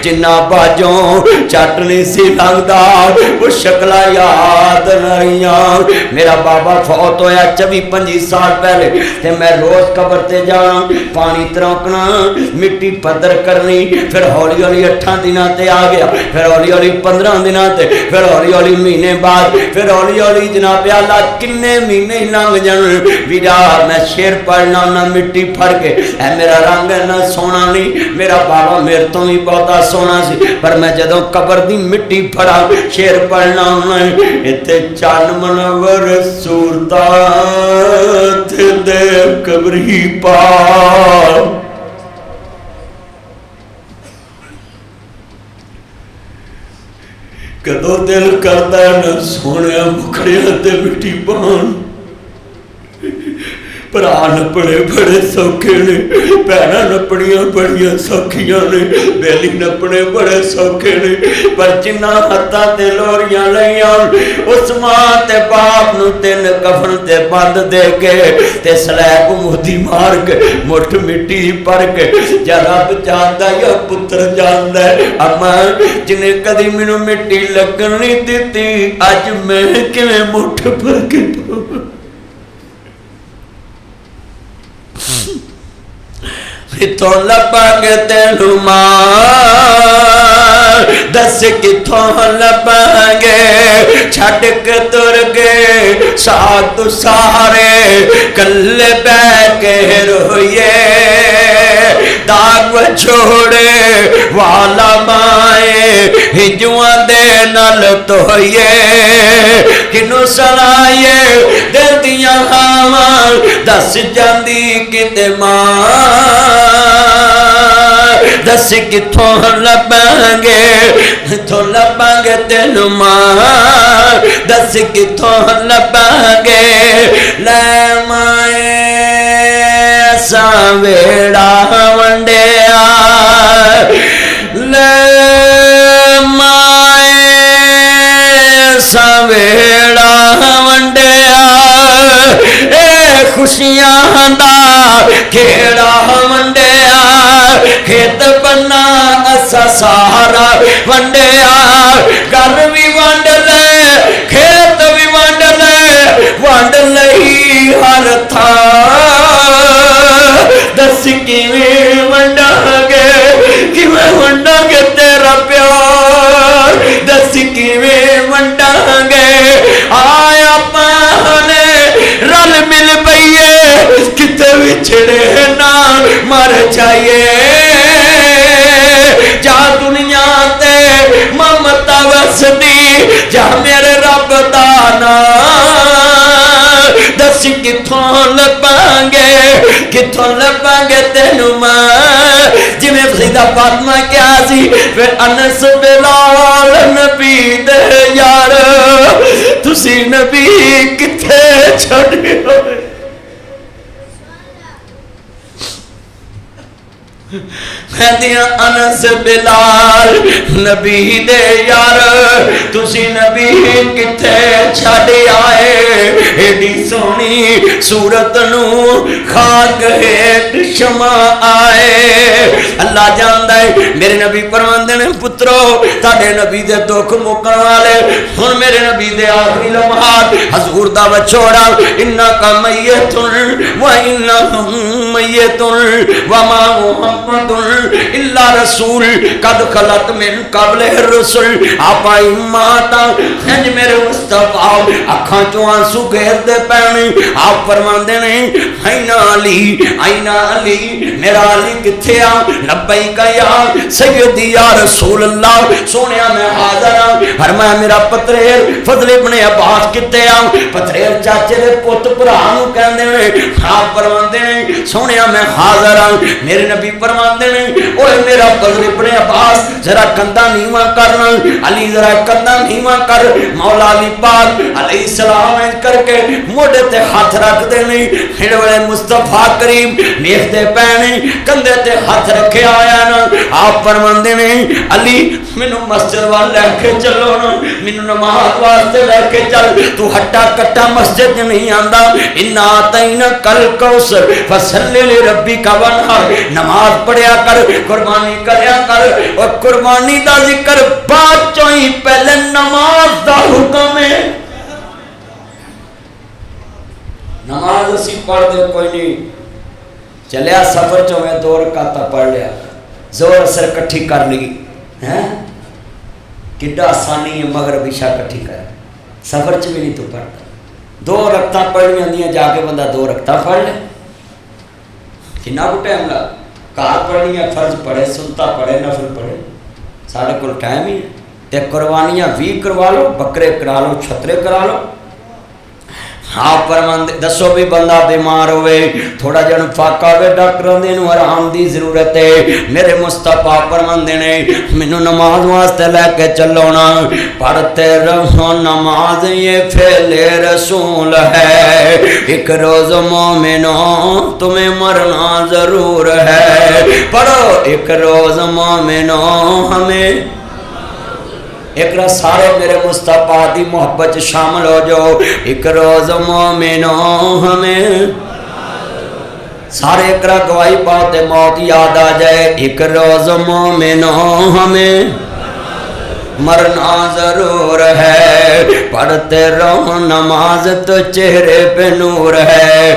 A: جنہ باجوں چٹنی سی لگدا او شکلا یاد نریاں میرا بابا فوت ہویا 24-25 سال پہلے تے میں روز قبر تے جانا پانی تروکنا مٹی پدر کرنی پھر ہولی ہولی 8 دنوں تے آ گیا پھر ہولی ہولی 15 دنوں تے پھر ہولی ہولی مہینے بعد پھر ہولی ہولی جناب اللہ کنے مہینے لنگ جان ویرا میں شیر پڑھنا نہ مٹی پھڑ کے اے میرا رنگ نہ سونا نہیں میرا بابا میرے تو بھی بہت سونا سی پر میں جدوں قبر دی مٹی پھڑا شیر پڑھنا تے چان منور صورتاں تے دے قبری پا کدو دل کرتا ہے نہ سونے مکھڑیاں تے مٹی پان پران نپڑے بڑے سوکھے نے پیرا نپڑیاں بڑیاں سوکھیاں نے بیلی نپڑے بڑے سوکھے نے پر جنہ ہتھاں تے لوریاں لیاں اس ماں تے باپ نو 3 کفن تے بند دے کے تے سلیب مہدی مار کے مٹھ مٹی پر کے جا رب جاندا یا پتر جاندا ہے اما جنہیں کدی مینوں مٹی لگن نہیں دتی اج میں کیویں مٹھ پر کے کتوں لباں تینو ماں دس کتوں لباں گے چھڈ کے تر گئے ساتھ سارے کلے بہ کے روئیے داغ چھوڑے والا مائے ہجواں دے نال توئیے کنوں سنائیے دل دیاں ہاواں دس جاندی کتے ماں دس کتوں لباں گے تینو ماں دس کتوں لباں گے لے مائے ساں ویڑا ونڈیا لے مائے ساں ویڑا ونڈیا اے خوشیاں دا کھیڑا ونڈیا کھیت بنا اسا سارا ونڈیا گھر بھی ونڈ لے کھیت بھی ونڈ لے ونڈ لئی ہر تھان دس کیویں ونڈاں گے تیرا پیار دس کیویں ونڈاں گے آیا پانے رل مل پئیے کتے وچھڑے نہ مر جائیے جا دنیا تے ممتا وسدی جا میرے رب دا نام دس کتوں لباں گے تینو ماں جی میں سیدہ فاطمہ کیا سی پھر انس بلال نبی دے یار تسی نبی کتے چھڑے ہوئے کہندیاں انس بلال نبی دے یار تسی نبی کتے چھڈ آئے ایڈی سونی صورت نو خاک ہیٹ شمع آئے اللہ جاندا ہے میرے نبی فرماندے نے پترو تاڈے نبی دے دکھ مکن والے ہن میرے نبی دے آخری لمحات حضور دا وچھوڑا انک میت و انہم میت وما محمد الا رسول قد خلت من قبل الرسل آپ ماتا ہنج میرے مصطفیٰ اکھاں چوں آنسو گھیر دے پینے آپ فرماندے نے اینا علی میرا علی کتھے آ لبیک یا سیدی یا رسول اللہ سونیا میں حاضر ہوں فرمایا میرا پتریر فضل ابن عباس کتے آ پتریر چاچے دے پوت پرانو کہندے نے آپ فرماندے نے سونیا میں حاضر ہوں میرے نبی فرماندے نے اوے میرا فضل ابن عباس ذرا کندھا نیواں کرنا علی ذرا کندھا نیواں کر مولا علی پاک علیہ السلام کر کے موڈے تے ہاتھ رکھ دے نہیں ہڑ والے مصطفیٰ کریم ویکھ دے پینے کندھے تے ہاتھ رکھے آیا نا آپ فرماندے نے علی مینوں مسجد وال لے کے چلو نا مینوں نماز واسطے لے کے چل تو ہٹا کٹا مسجد نہیں آندا انا تینا کل کوثر فصلی لربک وانحر نماز پڑھیا کر قربانی کریا کر اور قربانی دا ذکر بعد چوئی پہلے نماز دا حکم ہے نماز اسی پڑھ دے کوئی نہیں چلیا سفر چو میں 2 رکعتاں پڑھ لیا زور اثر کٹھی کر لی کڈا آسانی ہے مغرب عشاء کٹھی کر سفر چ بھی نہیں تو پڑھتا 2 رکعتاں پڑھنی ہوندیاں جا کے بندہ 2 رکعتاں پڑھ لے کتنا کو ٹائم لگا کار پڑھنی ہے فرض پڑھے سنتا پڑھے نفل پڑھے سارے کو ٹائم ہی ہے تے قربانیاں 20 کروا لو بکرے کرا لو چھترے کرا لو آپ فرماندے دسو بھی بندہ بیمار ہوئے تھوڑا جن فاقہ ہوئے ڈاکٹر دینو آرام دی ضرورت ہے میرے مصطفیٰ فرماندے نے مینوں نماز واسطے لے کے چلو نا پڑھتے رہو نماز یہ فعل رسول ہے ایک روز مومنوں تمہیں مرنا ضرور ہے پڑھو ایک روز مومنوں ہمیں ایک رہا سارے میرے مصطفیٰ دی محبت شامل ہو جاؤ ایک روز مومنوں ہمیں سارے ایک رہا گواہی بات موت یاد آ جائے ایک روز مومنوں ہمیں مرنا ضرور ہے پڑھتے رہو نماز تو چہرے پہ نور ہے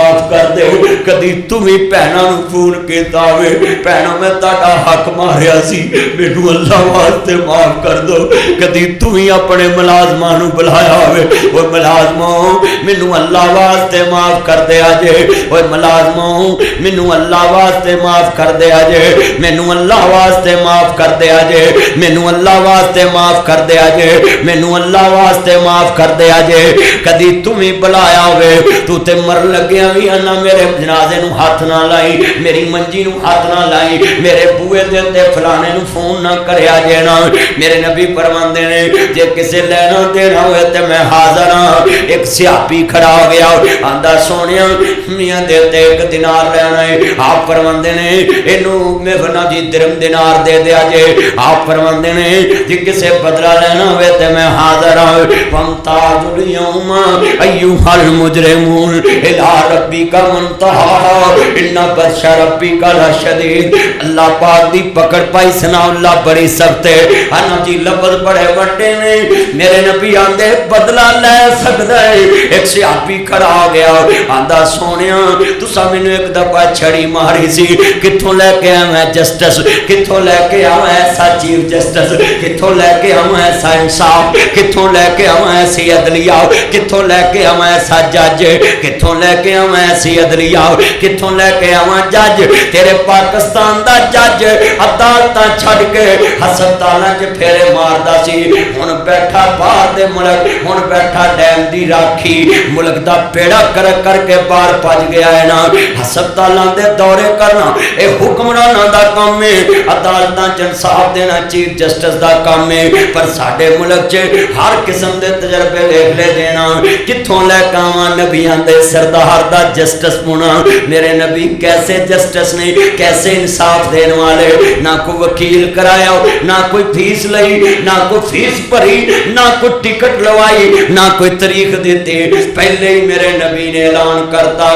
A: معاف کر دے کدی تم ہی بہنوں نوں فون کیتا ہوئے بہنوں میں تہاڈا حق ماریا سی مینوں اللہ واسطے معاف کر دو کدی تم ہی اپنے ملازماں نوں بلایا ہوئے او ملازموں مینوں اللہ واسطے معاف کر دے جے او ملازموں مینوں اللہ واسطے معاف کر دے جے مینوں اللہ واسطے معاف کر دے جے مینوں اللہ واسطے معاف کر دے جے مینوں اللہ واسطے معاف کر دے جے کدی تم ہی بلایا ہوئے تو تے مر لگیا بھی نہ میرے جنازے نوں ہاتھ نہ لائی میری منجی نوں ہاتھ نہ لائی میرے بوئے دے تے فلانے نوں فون نہ کریا جے نا میرے نبی فرماندے نے جے کسے لینا دینا ہوئے تے میں حاضر ہاں ایک سیاپی کھڑا ہو گیا آندا سونیا میاں دے تے ایک دینار لینا ہے آپ فرماندے نے اینوں میں بنا جی درم دینار دے دیا جے آپ فرماندے نے جے کسے بدلہ لینا ہوئے تے میں حاضر ہاں وامتاز اليوم ایھا المجرمون الی ربک منتہی ان بطش ربک لشدید اللہ پاک دی پکڑ پائی سنا اللہ بڑی سخت ہے انا جی لفظ بڑے وڈے نے میرے نبی آندے بدلہ لے سکدا ہے ایک سیاپی کھڑا ہو گیا آندا سونیا تساں مینوں ایک دفعہ چھڑی ماری سی کتھوں لے کے آیا جسٹس کتھوں لے کے آیا ایسا چیف جسٹس کتھوں لے کے آیا ایسا انصاف کتھوں لے کے آیا ایسی عدلیہ کتھوں لے کے آیا ایسا جج کتھوں لے کے آیا ایسی عدلیہ کتھوں لے کے آیا جج تیرے پاکستان دا جج عدالتاں چھڈ کے ہسپتالاں چ پھیرے ماردا سی ہن بیٹھا باہر دے ملک ہن بیٹھا ڈیم دی راکھی ملک دا پیڑا کر کر کے باہر پج گیا ہے نا ہسپتالاں دے دورے کرنا اے حکمراناں دا کام ہے عدالتاں چ انصاف دینا چیف جسٹس دا کام ہے پر ساڈے ملک چ ہر قسم دے تجربے ویکھ لے دینا کتھوں لے کے آواں نبیاں دے سردار دا جسٹس ہونا میرے نبی کیسے جسٹس نے کیسے انصاف دین والے نہ کوئی وکیل کرایا نہ کوئی فیس لئی نہ کوئی فیس بھری نہ کوئی ٹکٹ لوائی نہ کوئی تاریخ دیتی پہلے ہی میرے نبی نے اعلان کرتا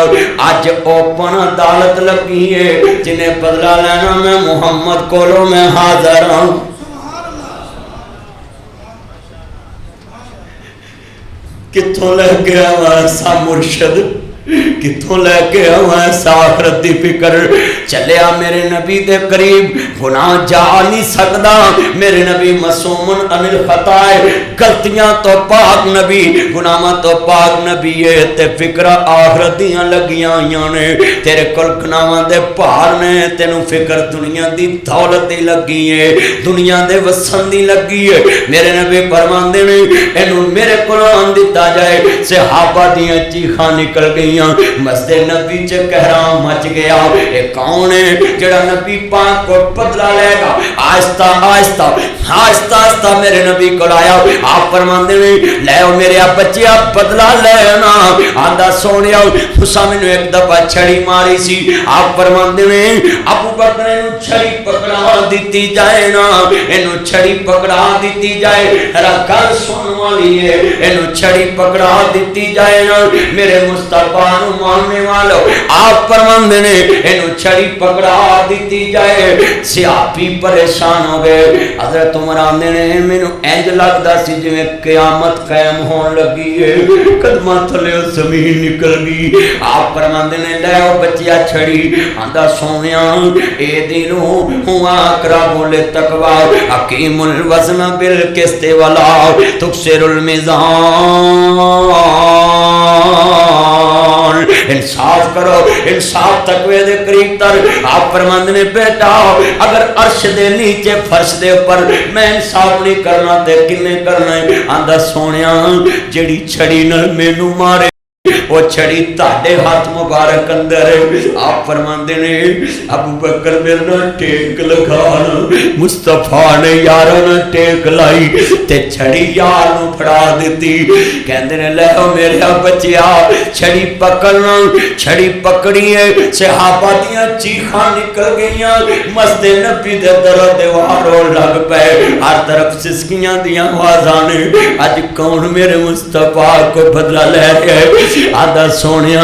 A: اج اوپن عدالت لگی ہے جنہیں بدلہ لینا میں محمد کولو میں حاضر ہوں کتھوں لے کے آیا ایسا مرشد کتھوں لے کے آیا ایسا آخرت دی فکر چلیا میرے نبی دے قریب گناہ جا نہیں سکدا میرے نبی معصومن عن الخطا غلطیاں تو پاک نبی گناہاں تو پاک نبی ہے تے فکر آخرت دیاں لگیاں ہویاں نے تیرے کول گناہاں دے بھار نے تینوں فکر دنیا دی دولت دی لگی ہے دنیا دے وسن دی لگی ہے میرے نبی فرماندے نے اینوں میرے کولوں آن دتا جائے صحابہ دیاں چیخاں نکل گئی مسجد نبی چ کہرام مچ گیا اے کون ہے جڑا نبی پاک کو بدلہ لے گا آہستہ آہستہ آہستہ آہستہ میرے نبی کو آیا آپ فرماندے نے لے او میرے بچیا بدلہ لینا آندا سونیا تساں مینوں ایک دفعہ چھڑی ماری سی آپ فرماندے نے ابو بکر نوں چھڑی پکڑا دتی جائے نا اینوں چھڑی پکڑا دتی جائے ذرا گل سن والی ہے اینوں چھڑی پکڑا دتی جائے نا میرے مصطفی ماننے والو آپ فرماندے نے اینوں چھڑی پکڑا دتی جائے سیاپی پریشان ہو گئے حضرت عمر آندے نے مینوں انج لگدا سی جویں قیامت قائم ہون لگی ہے قدماں تھلے زمین نکل گئی آپ فرماندے نے لے او بچیا چھڑی آندا سونیا اے دینوں ہوا اقرب للتقوی حکیم الوزن بالقسط ولا تکسر المیزان انصاف کرو انصاف تقوی دے قریب تر آپ فرماندے نے بیٹا اگر عرش دے نیچے فرش دے اوپر میں انصاف نہیں کرنا تے کنے کرنا ہے آندا سونیا جڑی چھڑی نال مینوں مارے وہ چھڑی تاڑے ہاتھ مبارک اندر ہے آپ فرماندے نے ابو بکر میرے نال ٹیک لگانا مصطفیٰ نے یاراں نال ٹیک لائی تے چھڑی یار نوں پھڑا دتی کہندے نے لے او میرے بچیا چھڑی پکڑنا چھڑی پکڑی ہے صحابہ دیاں چیخاں نکل گئیاں مسجد نبی دے در دیوار لگ پے ہر طرف سسکیاں دیاں آوازاں نے اج کون میرے مصطفیٰ کو بدلہ لے گئے آدھا سونے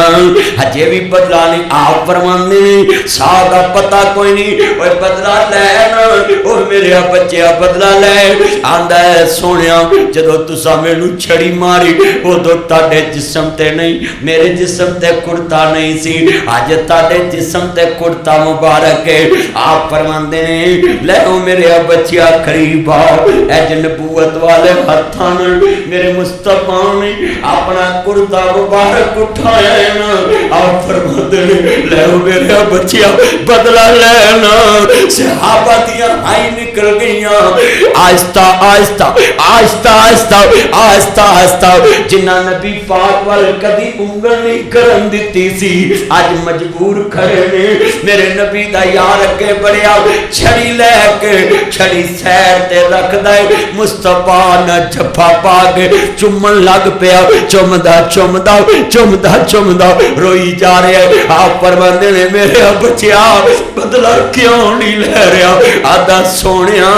A: ہجے بھی بدلا نہیں. آپ فرماندے نے سا دا پتہ کوئی نہیں اوے بدلا لینا اور میرے بچیا بدلا لے. آندا ہے سونے جدو تسا مینوں چھڑی ماری ادو تاڈے جسم تے نہیں میرے جسم تے کرتا نہیں سی. اج تاڈے جسم تے کرتا مبارک ہے. آپ فرماندے نے لے او میرے بچیا قریب آ. اج نبوت والے ہتھاں میرے مصطفیٰ نے اپنا کرتا مبارک اٹھایا ہے نا. آپ فرماندے نے لے او میرے بچیا بدلا لینا. صحابہ دیاں ہائیں نکل گئیاں آہستہ آہستہ آہستہ آہستہ آہستہ آہستہ. جنہ نبی پاک وال کدی انگل نہیں کرن دیتی سی اج مجبور کھڑے نے. میرے نبی دا یار اگے بڑھیا چھڑی لے کے چھڑی سیر تے رکھ دے. مصطفیٰ نہ جھپا پا کے چومن لگ پیا. چومدا چومدا چومدا چومدا روئی جا رہا ہے. آپ فرماندے نے میرے بچیا بدلا کیوں نہیں لے رہا. آدھا سونیا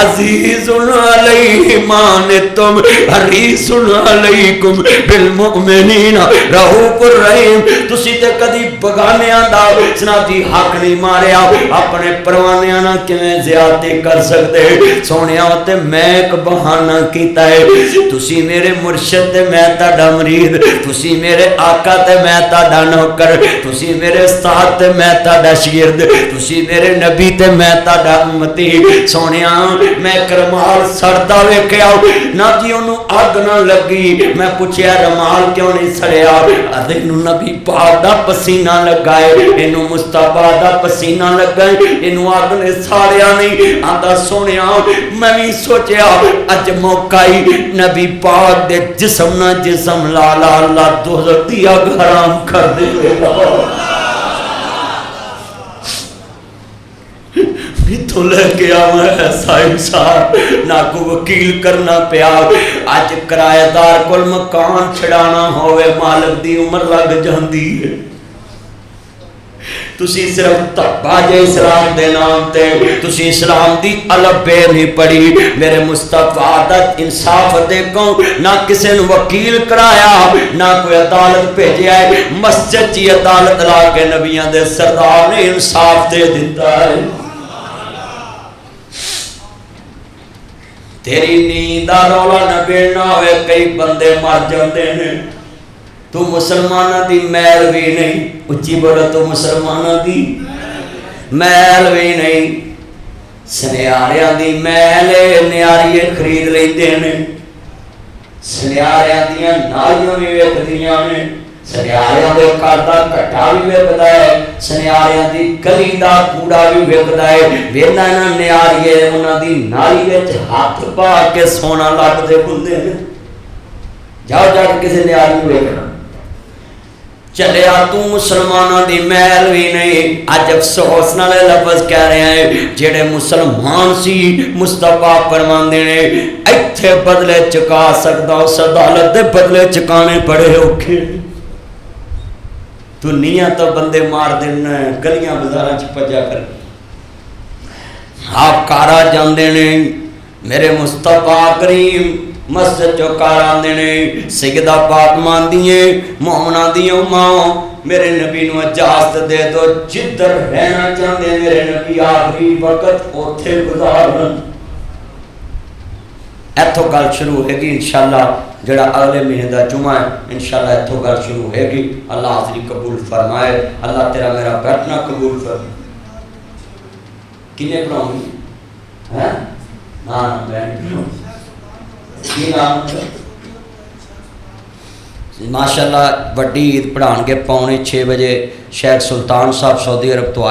A: عزیز علیہ مان تم حریص علیکم بالمؤمنین رؤوف الرحیم. تسی تے کدی بگانیاں دا سناتی حق نہیں ماریا اپنے پروانیاں نہ کیویں زیادتی کر سکتے. سونیا تے میں ایک بہانہ کیتا ہے. تسی میرے مرشد تے میں تہاڈا مرید. تسی میرے آقا تے میں تہاڈا نوکر. تسی میرے استاد تے میں تہاڈا شاگرد. تسی میرے نبی تے میں تہاڈا امتی. سونیا میں کرمال سڑدا ویکھیا نہ جی اونوں اگ نہ لگی. میں پوچھیا رمال کیوں نہیں سڑیا. اینوں نبی پاک دا پسینہ لگا ہے اینوں مصطفیٰ دا پسینہ لگا ہے اینوں اگ نے ساڑیا نہیں. آندا سونیا میں بھی سوچیا اج موقع ہی نبی پاک دے جسم نہ جسم لا لا اللہ دوزخ دی اگ حرام کر دے. تو لے کے آؤں ایسا انسان نہ کو وکیل کرنا پیا. آج کرایہ دار کل مکان چھڑانا ہوئے مالک دی عمر لگ جاندی ہے. تسی صرف تباج اسلام دے نام تے تسی اسلام دی الف بے نہیں پڑھی. میرے مصطفیٰ عادت انصاف دیکھو نہ کسی نے وکیل کرایا نہ کوئی عدالت بھیجیا ہے. مسجد چی عدالت لا کے نبیان دے سردار نے انصاف دے دیتا ہے. تیری نیندہ رولا نہ بیڑنا ہوئے کئی بندے مر جاندے ہیں. تو مسلمانہ دی میل بھی نہیں. اچھی بولا تو مسلمانہ دی میل بھی نہیں. سنیاریاں دی میل نیاریے خرید لیندے نے. سنیاریاں دیاں نالیاں بھی ویکھدیاں نے. سنیاریاں دے گھر دا کٹھا بھی ویکھدا ہے. سنیاریاں دی گلی دا کوڑا بھی ویکھدا ہے. وینا نہ نیاریے انہاں دی نالی وچ ہاتھ پا کے سونا لگدے ہوندے نے. جاؤ جا کے کسی نیاری نوں ویکھنا. چلیا تو مسلمانوں دی میل بھی نہیں. اج افسوس نالے لفظ کہہ رہے ہیں جڑے مسلمان سی مصطفیٰ فرماندے نے ایتھے بدلے چکا سکدا اس عدالت دے بدلے چکانے بڑے اوکھے. دنیا تو بندے مار دینا گلیاں بازاراں چ پجا کر آپ کارا جاندے نے. میرے مصطفیٰ کریم مسجد جو کارا آندے نے. سیدہ فاطمہ دیئے مومنہ دیوں ماں میرے نبی نو اجازت دے دو جدھر رہنا چاہندے میرے نبی آخری وقت اوتھے گزارن. ایتھوں گل شروع ہوئے گی انشاءاللہ جڑا اگلے مہینے دا جمعہ ہے انشاءاللہ ایتھوں گل شروع ہوئے گی. اللہ حاضری قبول فرمائے. اللہ تیرا میرا بیٹھنا قبول فرمائے. کنے پڑھاؤں گی ہے نا میں نہیں پڑھاؤں کی نام ماشاءاللہ بڑی عید پڑھان کے 5:45 بجے شیخ سلطان صاحب سعودی عرب تو آئے.